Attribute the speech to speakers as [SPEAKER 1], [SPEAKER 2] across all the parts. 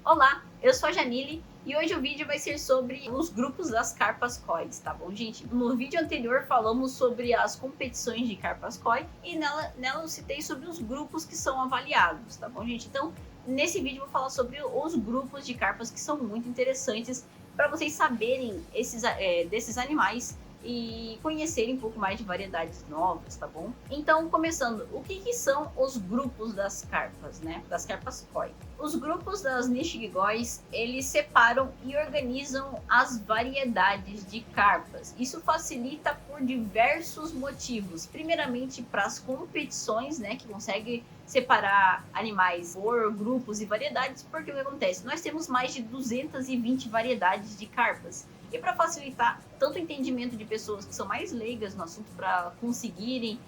[SPEAKER 1] Olá, eu sou a Janile e hoje o vídeo vai ser sobre os grupos das carpas koi, tá bom, gente? No vídeo anterior falamos sobre as competições de carpas koi e nela eu citei sobre os grupos que são avaliados, tá bom, gente? Então, nesse vídeo eu vou falar sobre os grupos de carpas que são muito interessantes para vocês saberem desses animais e conhecerem um pouco mais de variedades novas, tá bom? Então, começando, o que são os grupos das carpas, né? Das carpas koi. Os grupos das nishigóis, eles separam e organizam as variedades de carpas. Isso facilita por diversos motivos. Primeiramente, para as competições, né, que consegue separar animais por grupos e variedades, porque o que acontece? Nós temos mais de 220 variedades de carpas. E para facilitar tanto o entendimento de pessoas que são mais leigas no assunto, para conseguirem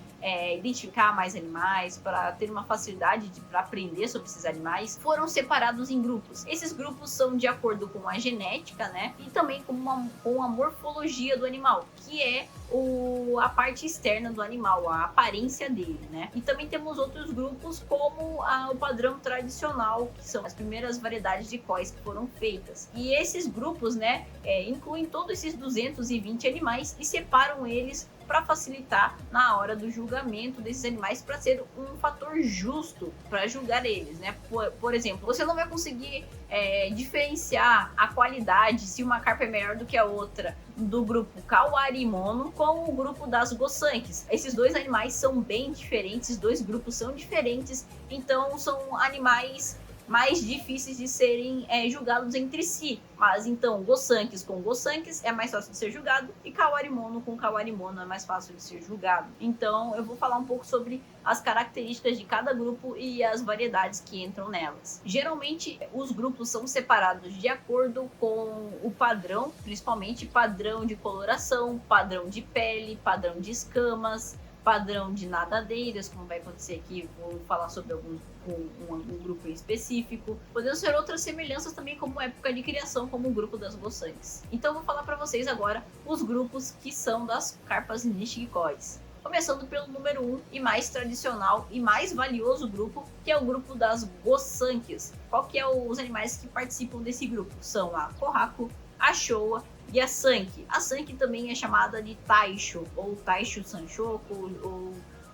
[SPEAKER 1] identificar mais animais, para ter uma facilidade para aprender sobre esses animais, foram separados em grupos. Esses grupos são de acordo com a genética, né? E também com a morfologia do animal, que é a parte externa do animal, a aparência dele, né? E também temos outros grupos como o padrão tradicional, que são as primeiras variedades de cois que foram feitas. E esses grupos, né, incluem todos esses 220 animais e separam eles para facilitar na hora do julgamento desses animais, para ser um fator justo para julgar eles, né? Por exemplo, você não vai conseguir diferenciar a qualidade, se uma carpa é melhor do que a outra, do grupo Kawarimono com o grupo das Gossankis. Esses dois animais são bem diferentes, dois grupos são diferentes, então são animais mais difíceis de serem julgados entre si. Mas então, Gossankis com Gossankis é mais fácil de ser julgado e Kawarimono com Kawarimono é mais fácil de ser julgado. Então, eu vou falar um pouco sobre as características de cada grupo e as variedades que entram nelas. Geralmente, os grupos são separados de acordo com o padrão, principalmente padrão de coloração, padrão de pele, padrão de escamas, padrão de nadadeiras, como vai acontecer aqui, vou falar sobre um grupo em específico. Podendo ser outras semelhanças também, como época de criação, como o grupo das Gossankis. Então, eu vou falar para vocês agora os grupos que são das carpas nishigóis. Começando pelo número 1 e mais tradicional e mais valioso grupo, que é o grupo das Gossankis. Qual que é os animais que participam desse grupo? São a Kohaku, a Showa e a Sanki. A Sanki também é chamada de Taisho, ou Taisho Sanshoku,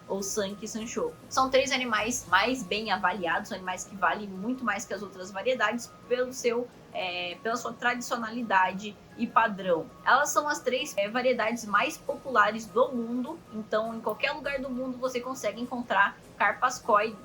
[SPEAKER 1] ou Sanki Sanshoku. São três animais mais bem avaliados, são animais que valem muito mais que as outras variedades pela sua tradicionalidade e padrão. Elas são as três variedades mais populares do mundo, então em qualquer lugar do mundo você consegue encontrar carpas koi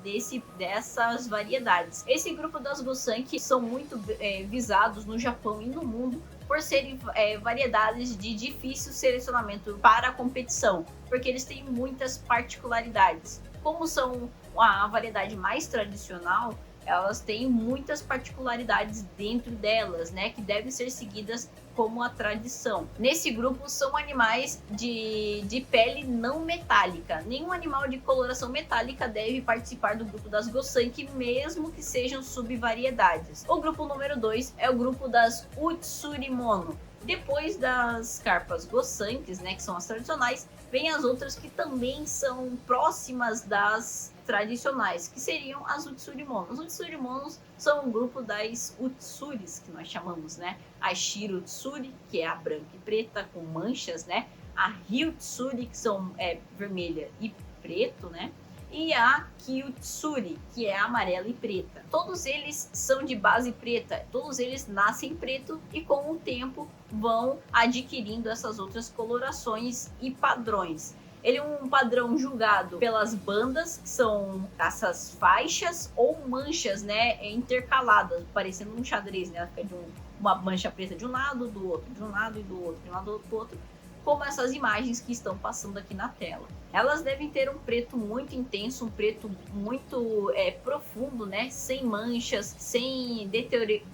[SPEAKER 1] dessas variedades. Esse grupo das Gossankis são muito visados no Japão e no mundo por serem variedades de difícil selecionamento para a competição, porque eles têm muitas particularidades. Como são a variedade mais tradicional, elas têm muitas particularidades dentro delas, né, que devem ser seguidas como a tradição. Nesse grupo são animais de pele não metálica. Nenhum animal de coloração metálica deve participar do grupo das Gossankis, mesmo que sejam subvariedades. O grupo número 2 é o grupo das Utsurimono. Depois das carpas Gossankis, né, que são as tradicionais, vem as outras que também são próximas das tradicionais, que seriam as Utsurimonos. Os Utsurimonos são um grupo das Utsuris, que nós chamamos, né? A Shiro Utsuri, que é a branca e preta com manchas, né? A Ryu Utsuri, que são vermelha e preto, né? E a Kyutsuri, que é amarela e preta. Todos eles são de base preta, todos eles nascem preto e com o tempo vão adquirindo essas outras colorações e padrões. Ele é um padrão julgado pelas bandas, que são essas faixas ou manchas, né, intercaladas, parecendo um xadrez, né? Fica de uma mancha preta de um lado, do outro, de um lado e do outro, de um lado do outro, como essas imagens que estão passando aqui na tela. Elas devem ter um preto muito intenso, um preto muito profundo, né? Sem manchas, sem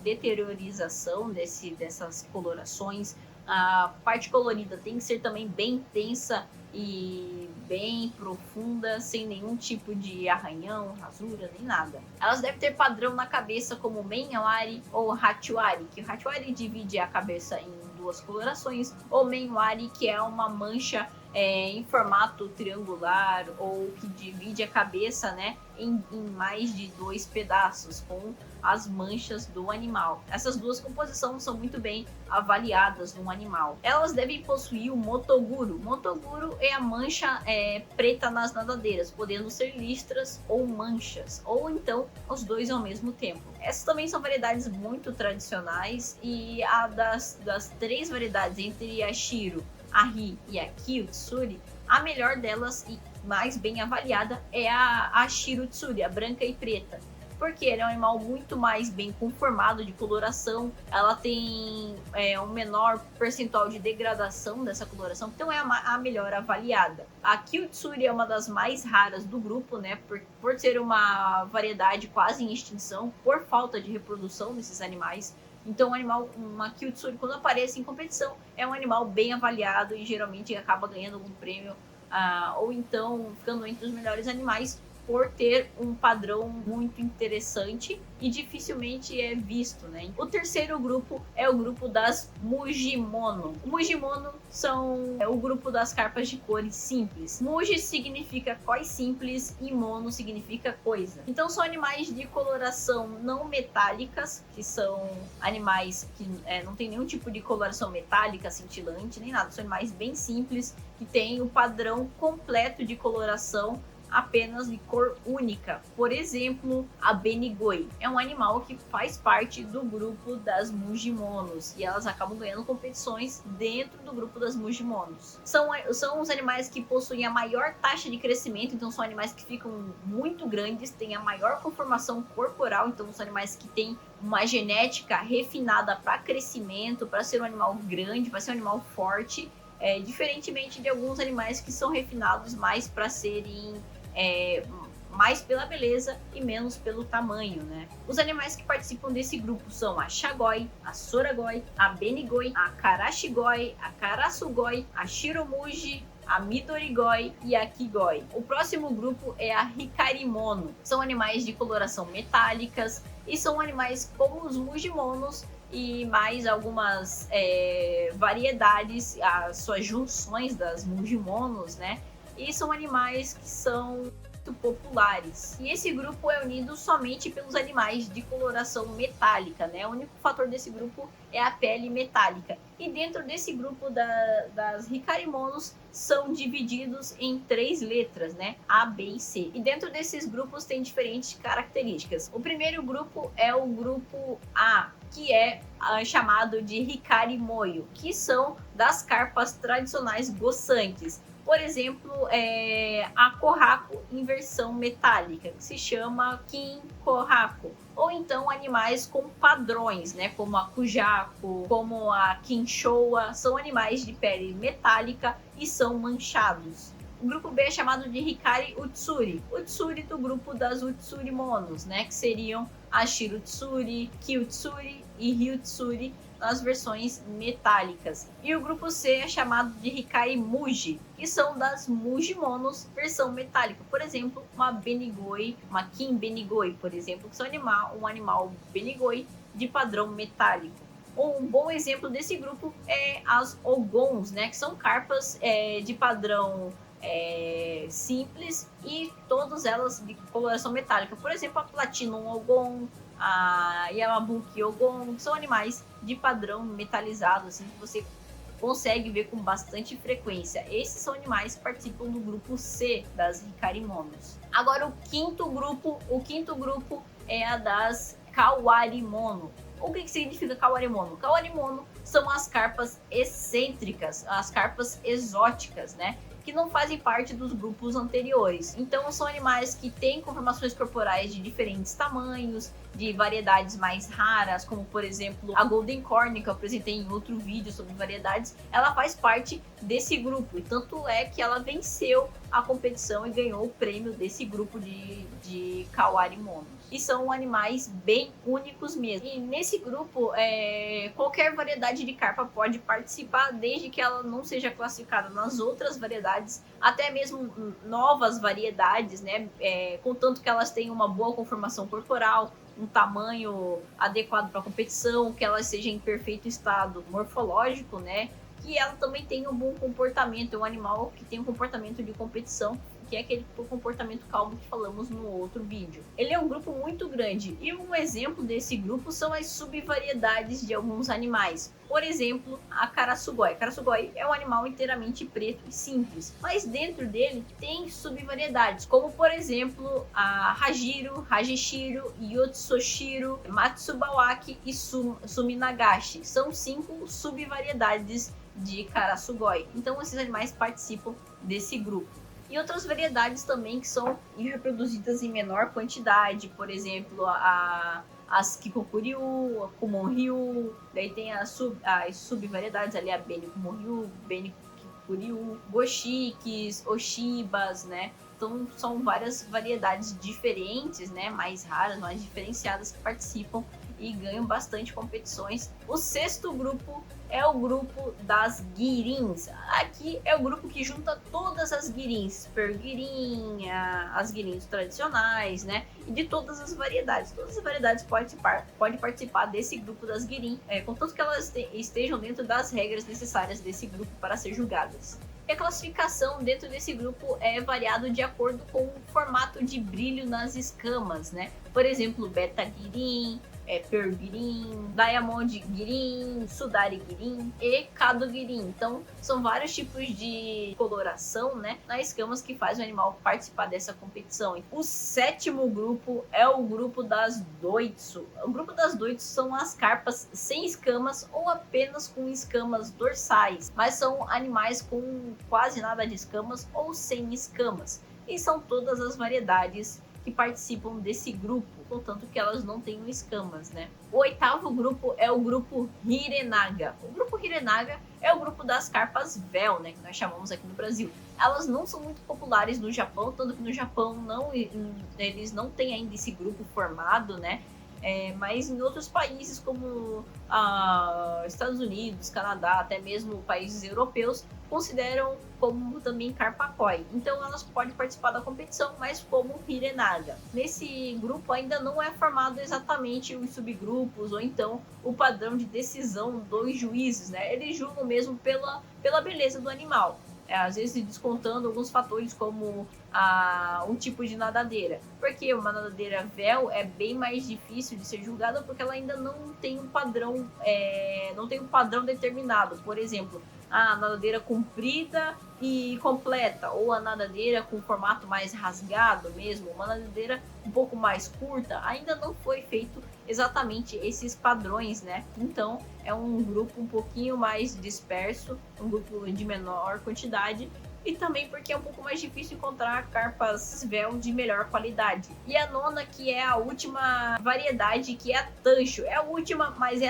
[SPEAKER 1] deteriorização dessas colorações. A parte colorida tem que ser também bem intensa e bem profunda, sem nenhum tipo de arranhão, rasura, nem nada. Elas devem ter padrão na cabeça como Menwari ou Hachiwari, que o Hachiwari divide a cabeça em duas colorações, ou Menwari, que é uma mancha em formato triangular, ou que divide a cabeça, né, em mais de dois pedaços, com as manchas do animal. Essas duas composições são muito bem avaliadas no animal. Elas devem possuir o motoguro. Motoguro é a mancha preta nas nadadeiras, podendo ser listras ou manchas, ou então os dois ao mesmo tempo. Essas também são variedades muito tradicionais, e a das 3 variedades, entre a Shiro, a Ri e a Kyutsuri, a melhor delas e mais bem avaliada é a Shiro Tsuri, a branca e preta, porque ela é um animal muito mais bem conformado de coloração, ela tem um menor percentual de degradação dessa coloração, então é a melhor avaliada. A Kyutsuri é uma das mais raras do grupo, né, por ser uma variedade quase em extinção, por falta de reprodução desses animais. Então, uma Kyutsuri, quando aparece em competição, é um animal bem avaliado e geralmente acaba ganhando algum prêmio, ou então ficando entre os melhores animais, por ter um padrão muito interessante e dificilmente é visto, né? O terceiro grupo é o grupo das Mujimono. O Mujimono são o grupo das carpas de cores simples. Muji significa cor simples e mono significa coisa. Então são animais de coloração não metálicas, que são animais que não tem nenhum tipo de coloração metálica, cintilante, nem nada. São animais bem simples, que têm o padrão completo de coloração apenas de cor única. Por exemplo, a Benigoi é um animal que faz parte do grupo das Mujimonos, e elas acabam ganhando competições dentro do grupo das Mujimonos. São os animais que possuem a maior taxa de crescimento, então são animais que ficam muito grandes, têm a maior conformação corporal, então são animais que têm uma genética refinada para crescimento, para ser um animal grande, para ser um animal forte, diferentemente de alguns animais que são refinados mais para serem mais pela beleza e menos pelo tamanho, né? Os animais que participam desse grupo são a Shagoi, a Soragoi, a Benigoi, a Karashigoi, a Karasugoi, a Shiromuji, a Midorigoi e a Kigoi. O próximo grupo é a Hikarimono. São animais de coloração metálicas e são animais como os Mujimonos e mais algumas variedades, as suas junções das Mujimonos, né? E são animais que são muito populares. E esse grupo é unido somente pelos animais de coloração metálica, né? O único fator desse grupo é a pele metálica. E dentro desse grupo das Hikarimonos são divididos em 3 letras, né? A, B e C. E dentro desses grupos tem diferentes características. O primeiro grupo é o grupo A, que é chamado de Hikarimoyo, que são das carpas tradicionais gossantes. Por exemplo, a Kohaku em versão metálica, que se chama Kin Kohaku. Ou então animais com padrões, né, como a Kujako, como a Kinshowa, são animais de pele metálica e são manchados. O grupo B é chamado de Hikari Utsuri. Utsuri do grupo das Utsurimonos, né, que seriam a Shirutsuri, Kyutsuri e Ryutsuri nas versões metálicas. E o grupo C é chamado de Hikari Muji, que são das Mujimonos versão metálica. Por exemplo, uma Benigoi, uma Kin Benigoi, por exemplo, que são um animal Benigoi de padrão metálico. Um bom exemplo desse grupo é as Ogons, né, que são carpas de padrão simples e todas elas de coloração metálica. Por exemplo, a Platinum Ogon, a Yamabuki Ogon, são animais de padrão metalizado, assim, que você consegue ver com bastante frequência. Esses são animais que participam do grupo C das Hikarimonos. Agora o quinto grupo é a das Kawarimono. O que significa Kawarimono? Kawarimono são as carpas excêntricas, as carpas exóticas, né? Que não fazem parte dos grupos anteriores. Então são animais que têm conformações corporais de diferentes tamanhos, de variedades mais raras, como por exemplo a Golden Corn, que eu apresentei em outro vídeo sobre variedades. Ela faz parte desse grupo, e tanto é que ela venceu a competição e ganhou o prêmio desse grupo de Kawarimonos. E são animais bem únicos mesmo. E nesse grupo, qualquer variedade de carpa pode participar, desde que ela não seja classificada nas outras variedades, até mesmo novas variedades, né? Contanto que elas tenham uma boa conformação corporal, um tamanho adequado para a competição, que ela seja em perfeito estado morfológico, né? Que ela também tenha um bom comportamento, é um animal que tem um comportamento de competição que é aquele comportamento calmo que falamos no outro vídeo. Ele é um grupo muito grande e um exemplo desse grupo são as subvariedades de alguns animais. Por exemplo, a Karasugoi. A Karasugoi é um animal inteiramente preto e simples, mas dentro dele tem subvariedades, como por exemplo a Hajiro, Hageshiro, Yotsushiro, Matsubawaki e Suminagashi. São 5 subvariedades de Karasugoi. Então esses animais participam desse grupo. E outras variedades também que são reproduzidas em menor quantidade, por exemplo, as Kikokuryu, a Kumonryu, daí tem as subvariedades ali, a Benikumonryu, Benikikuriu, Goshikis, Oshibas, né? Então são várias variedades diferentes, né? Mais raras, mais diferenciadas que participam e ganham bastante competições. O 6º grupo é o grupo das Girins. Aqui é o grupo que junta todas as Girins, Super Girin, as Girins tradicionais, né? E de todas as variedades. Todas as variedades podem participar desse grupo das Girin, contanto que elas estejam dentro das regras necessárias desse grupo para ser julgadas. E a classificação dentro desse grupo é variado de acordo com o formato de brilho nas escamas, né? Por exemplo, Beta Girin, Pearl Girin, Diamond Girin, Sudari Girin e Kado Girin. Então, são vários tipos de coloração, né, nas escamas que faz o animal participar dessa competição. O 7º grupo é o grupo das Doitsu. O grupo das Doitsu são as carpas sem escamas ou apenas com escamas dorsais, mas são animais com quase nada de escamas ou sem escamas. E são todas as variedades que participam desse grupo, contanto que elas não tenham escamas, né? O 8º grupo é o grupo Hirenaga. O grupo Hirenaga é o grupo das carpas véu, né, que nós chamamos aqui no Brasil. Elas não são muito populares no Japão, tanto que no Japão eles não têm ainda esse grupo formado, né? Mas em outros países como Estados Unidos, Canadá, até mesmo países europeus, consideram como também carpa koi. Então elas podem participar da competição, mas como Hirenaga. Nesse grupo ainda não é formado exatamente os subgrupos ou então o padrão de decisão dos juízes, né? Eles julgam mesmo pela beleza do animal. Às vezes descontando alguns fatores como um tipo de nadadeira, porque uma nadadeira véu é bem mais difícil de ser julgada porque ela ainda não tem um padrão, determinado. Por exemplo, a nadadeira comprida e completa, ou a nadadeira com formato mais rasgado mesmo, uma nadadeira um pouco mais curta, ainda não foi feito exatamente esses padrões, né? Então é um grupo um pouquinho mais disperso, um grupo de menor quantidade, e também porque é um pouco mais difícil encontrar carpas véu de melhor qualidade. E a 9ª, que é a última variedade, que é a Tansho. É a última, mas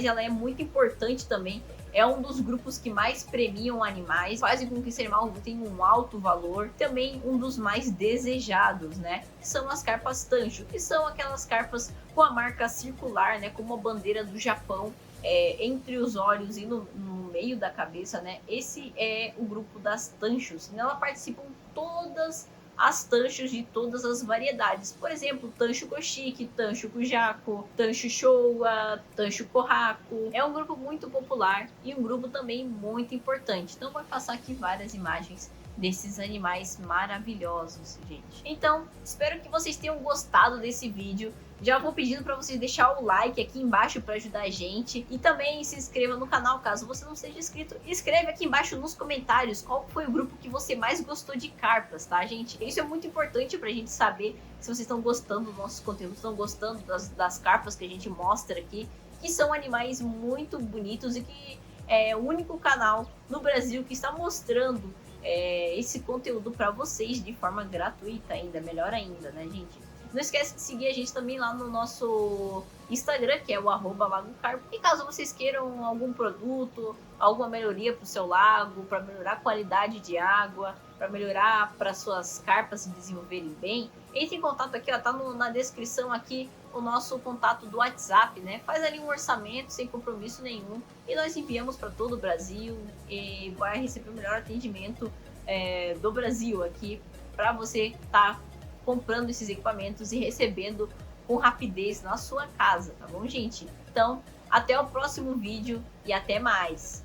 [SPEAKER 1] ela é muito importante também. É um dos grupos que mais premiam animais, fazem com que esse animal tenha um alto valor, também um dos mais desejados, né? São as carpas Tansho, que são aquelas carpas com a marca circular, né? Como a bandeira do Japão, entre os olhos e no meio da cabeça, né? Esse é o grupo das Tanshos. Nela participam todas as Tanshos de todas as variedades. Por exemplo, Tansho Goshiki, Tansho Kujako, Tansho Showa, Tansho Kohaku. É um grupo muito popular e um grupo também muito importante. Então, vou passar aqui várias imagens desses animais maravilhosos, gente. Então, espero que vocês tenham gostado desse vídeo. Já vou pedindo para vocês deixar o like aqui embaixo para ajudar a gente. E também se inscreva no canal, caso você não seja inscrito. Escreve aqui embaixo nos comentários qual foi o grupo que você mais gostou de carpas, tá, gente? Isso é muito importante pra gente saber se vocês estão gostando dos nossos conteúdos, estão gostando das carpas que a gente mostra aqui, que são animais muito bonitos e que é o único canal no Brasil que está mostrando esse conteúdo para vocês de forma gratuita ainda, melhor ainda, né, gente? Não esquece de seguir a gente também lá no nosso Instagram, que é o @lagocarpo. E caso vocês queiram algum produto, alguma melhoria para o seu lago, para melhorar a qualidade de água, para melhorar para suas carpas se desenvolverem bem, entre em contato aqui, ó, tá na descrição aqui o nosso contato do WhatsApp, né? Faz ali um orçamento sem compromisso nenhum e nós enviamos para todo o Brasil e vai receber o melhor atendimento do Brasil aqui para você estar comprando esses equipamentos e recebendo com rapidez na sua casa, tá bom, gente? Então, até o próximo vídeo e até mais!